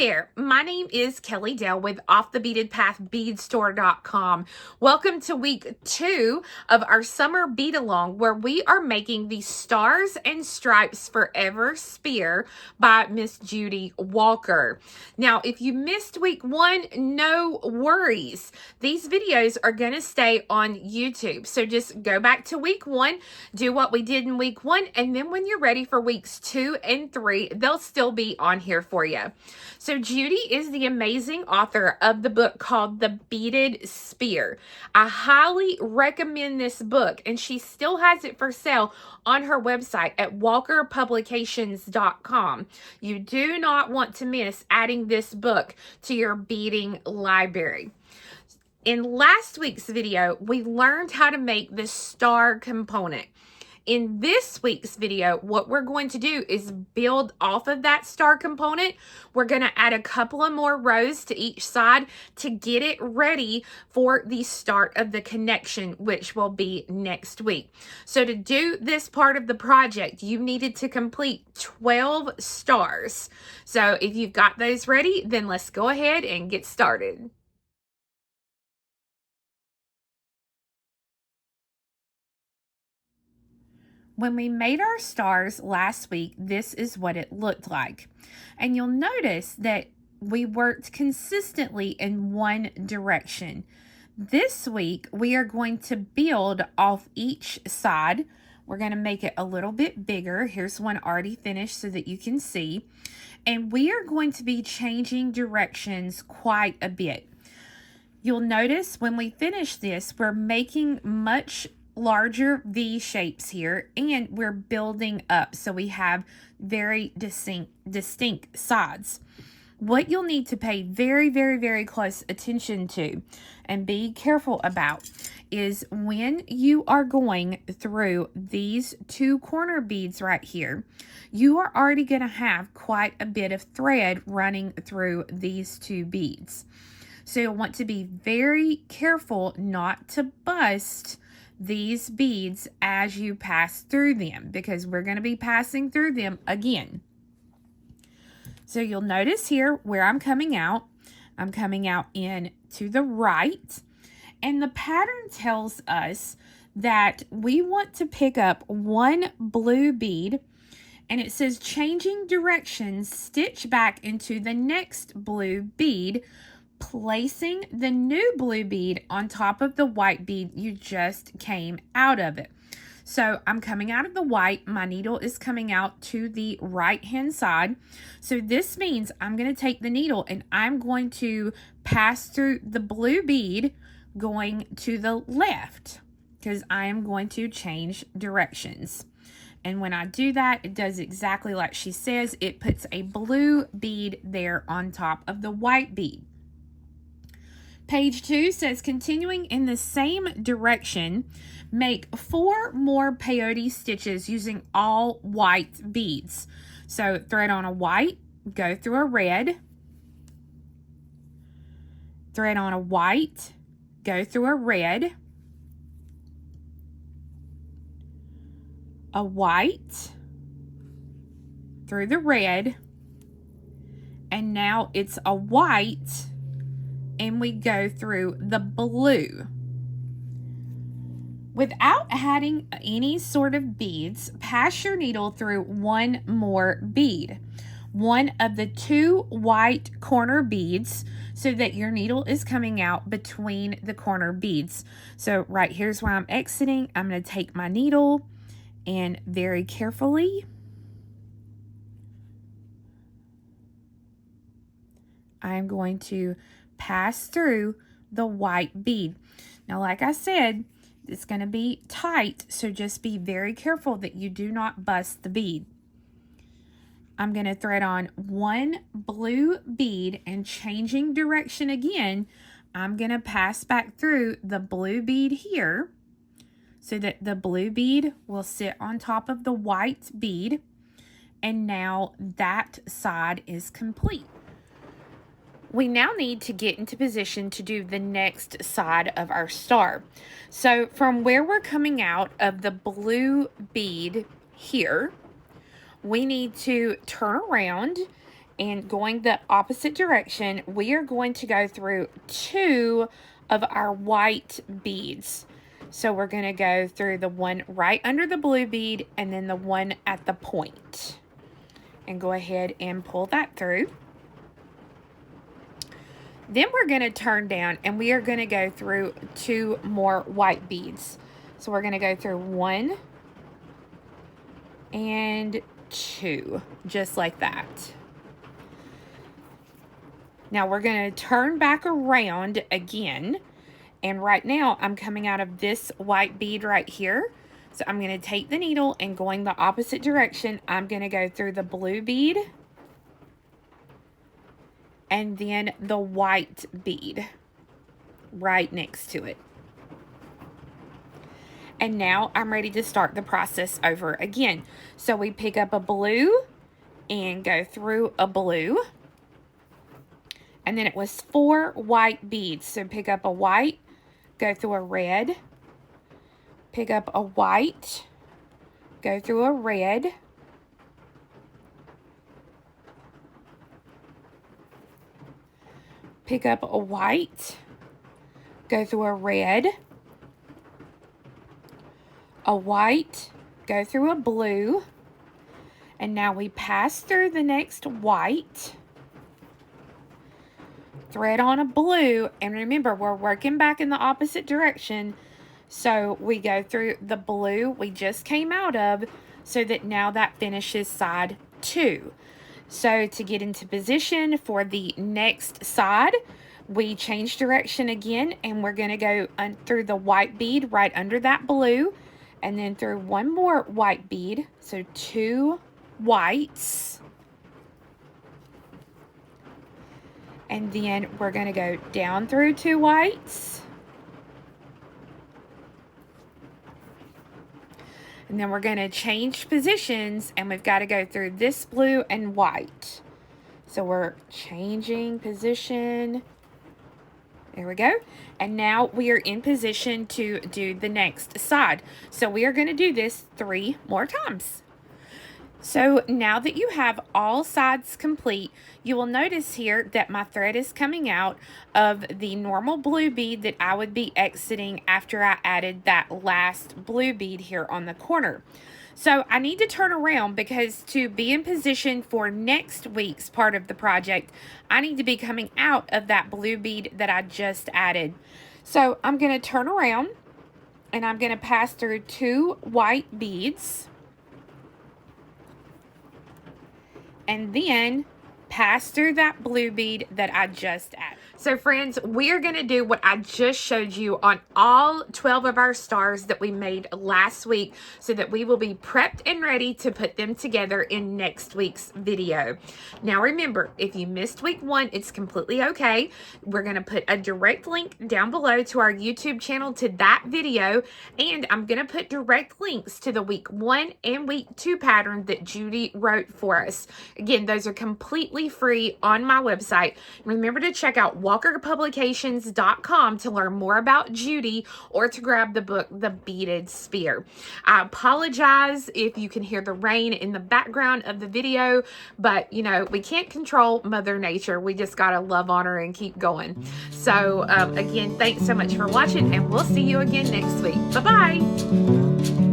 there, my name is Kelly Dale with offthebeadedpath Welcome to week 2 of our summer bead along, where we are making the Stars and Stripes Forever Spear by Miss Judy Walker. Now, if you missed week 1, no worries. These videos are going to stay on YouTube. So just go back to week 1, do what we did in week 1, and then when you're ready for weeks 2 and 3, they'll still be on here for you. So Judy is the amazing author of the book called The Beaded Sphere. I highly recommend this book, and she still has it for sale on her website at walkerpublications.com. You do not want to miss adding this book to your beading library. In last week's video, we learned how to make the star component. In this week's video, what we're going to do is build off of that star component. We're going to add a couple of more rows to each side to get it ready for the start of the connection, which will be next week. So to do this part of the project, you needed to complete 12 stars. So if you've got those ready, then let's go ahead and get started. When we made our stars last week, this is what it looked like. And you'll notice that we worked consistently in one direction. This week, we are going to build off each side. We're going to make it a little bit bigger. Here's one already finished so that you can see. And we are going to be changing directions quite a bit. You'll notice when we finish this, we're making much larger V shapes here, and we're building up so we have very distinct sides. What you'll need to pay very close attention to and be careful about is when you are going through these two corner beads right here, you are already going to have quite a bit of thread running through these two beads. So you'll want to be very careful not to bust these beads as you pass through them, because we're going to be passing through them again. So you'll notice here where I'm coming out in to the right, and the pattern tells us that we want to pick up one blue bead, and it says changing directions, stitch back into the next blue bead, placing the new blue bead on top of the white bead you just came out of it. So I'm coming out of the white, my needle is coming out to the right hand side. So this means I'm going to take the needle and I'm going to pass through the blue bead going to the left, because I am going to change directions. And when I do that, it does exactly like she says. It puts a blue bead there on top of the white bead. Page 2 says, continuing in the same direction, make 4 more peyote stitches using all white beads. So thread on a white, go through a red, thread on a white, go through a red, a white, through the red, and now it's a white, and we go through the blue. Without adding any sort of beads, pass your needle through one more bead, one of the 2 white corner beads, so that your needle is coming out between the corner beads. So right here's where I'm exiting. I'm going to take my needle and very carefully I'm going to pass through the white bead. Now, like I said, it's going to be tight, so just be very careful that you do not bust the bead. I'm going to thread on one blue bead, and changing direction again, I'm going to pass back through the blue bead here so that the blue bead will sit on top of the white bead, and now that side is complete. We now need to get into position to do the next side of our star. So from where we're coming out of the blue bead here, we need to turn around and going the opposite direction, we are going to go through 2 of our white beads. So we're going to go through the one right under the blue bead and then the one at the point. And go ahead and pull that through. Then we're going to turn down and we are going to go through 2 more white beads. So we're going to go through 1 and 2, just like that. Now we're going to turn back around again. And right now I'm coming out of this white bead right here. So I'm going to take the needle and going the opposite direction, I'm going to go through the blue bead and then the white bead right next to it. And now I'm ready to start the process over again. So we pick up a blue and go through a blue. And then it was 4 white beads. So pick up a white, go through a red, pick up a white, go through a red, pick up a white, go through a red, a white, go through a blue, and now we pass through the next white, thread on a blue, and remember we're working back in the opposite direction, so we go through the blue we just came out of, so that now that finishes side 2. So to get into position for the next side, we change direction again, and we're going to go through the white bead right under that blue, and then through 1 more white bead, so 2 whites. And then we're going to go down through 2 whites. And then we're going to change positions, and we've got to go through this blue and white. So we're changing position. There we go. And now we are in position to do the next side. So we are going to do this 3 more times. So now that you have all sides complete, you will notice here that my thread is coming out of the normal blue bead that I would be exiting after I added that last blue bead here on the corner. So I need to turn around because to be in position for next week's part of the project, I need to be coming out of that blue bead that I just added. So I'm going to turn around and I'm going to pass through 2 white beads. And then pass through that blue bead that I just added. So friends, we are going to do what I just showed you on all 12 of our stars that we made last week, so that we will be prepped and ready to put them together in next week's video. Now remember, if you missed week 1, it's completely okay. We're going to put a direct link down below to our YouTube channel to that video, and I'm going to put direct links to the week 1 and week 2 pattern that Judy wrote for us. Again, those are completely free on my website. Remember to check out walkerpublications.com to learn more about Judy or to grab the book, The Beaded Sphere. I apologize if you can hear the rain in the background of the video, but you know, we can't control Mother Nature. We just got to love on her and keep going. So again, thanks so much for watching, and we'll see you again next week. Bye-bye.